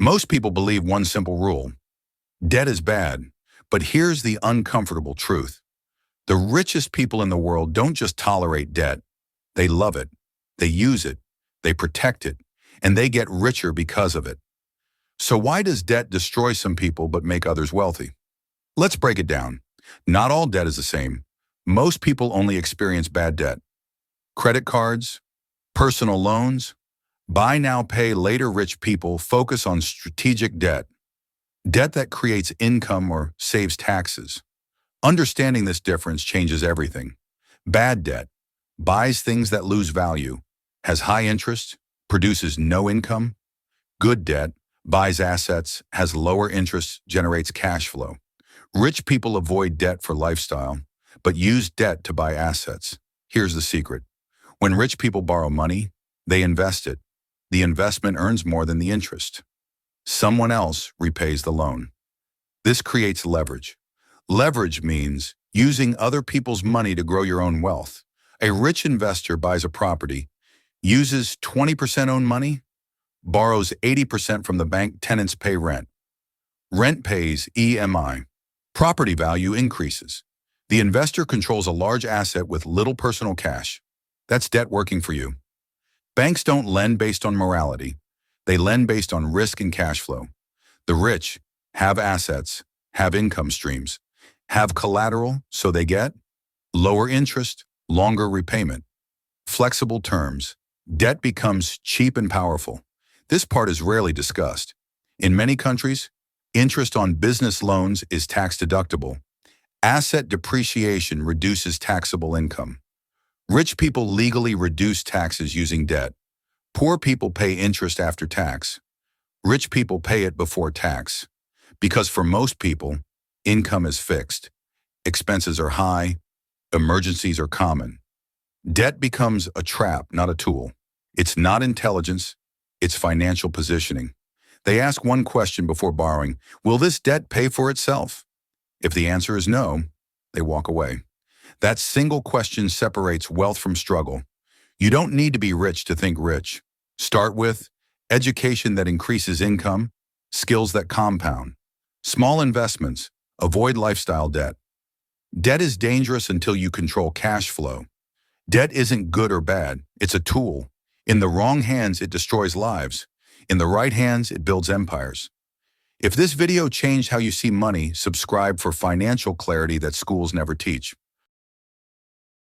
Most people believe one simple rule: debt is bad. But here's the uncomfortable truth. The richest people in the world don't just tolerate debt. They love it. They use it. They protect it. And they get richer because of it. So why does debt destroy some people but make others wealthy? Let's break it down. Not all debt is the same. Most people only experience bad debt. Credit cards, personal loans, buy now, pay later. Rich people focus on strategic debt. Debt that creates income or saves taxes. Understanding this difference changes everything. Bad debt buys things that lose value, has high interest, produces no income. Good debt buys assets, has lower interest, generates cash flow. Rich people avoid debt for lifestyle, but use debt to buy assets. Here's the secret. When rich people borrow money, they invest it. The investment earns more than the interest. Someone else repays the loan. This creates leverage. Leverage means using other people's money to grow your own wealth. A rich investor buys a property, uses 20% own money, borrows 80% from the bank. Tenants pay rent. Rent pays EMI. Property value increases. The investor controls a large asset with little personal cash. That's debt working for you. Banks don't lend based on morality. They lend based on risk and cash flow. The rich have assets, have income streams, have collateral, so they get lower interest, longer repayment, flexible terms. Debt becomes cheap and powerful. This part is rarely discussed. In many countries, interest on business loans is tax deductible. Asset depreciation reduces taxable income. Rich people legally reduce taxes using debt. Poor people pay interest after tax. Rich people pay it before tax. Because for most people, income is fixed. Expenses are high. Emergencies are common. Debt becomes a trap, not a tool. It's not intelligence, it's financial positioning. They ask one question before borrowing: will this debt pay for itself? If the answer is no, they walk away. That single question separates wealth from struggle. You don't need to be rich to think rich. Start with education that increases income, skills that compound, small investments, avoid lifestyle debt. Debt is dangerous until you control cash flow. Debt isn't good or bad, it's a tool. In the wrong hands, it destroys lives. In the right hands, it builds empires. If this video changed how you see money, subscribe for financial clarity that schools never teach.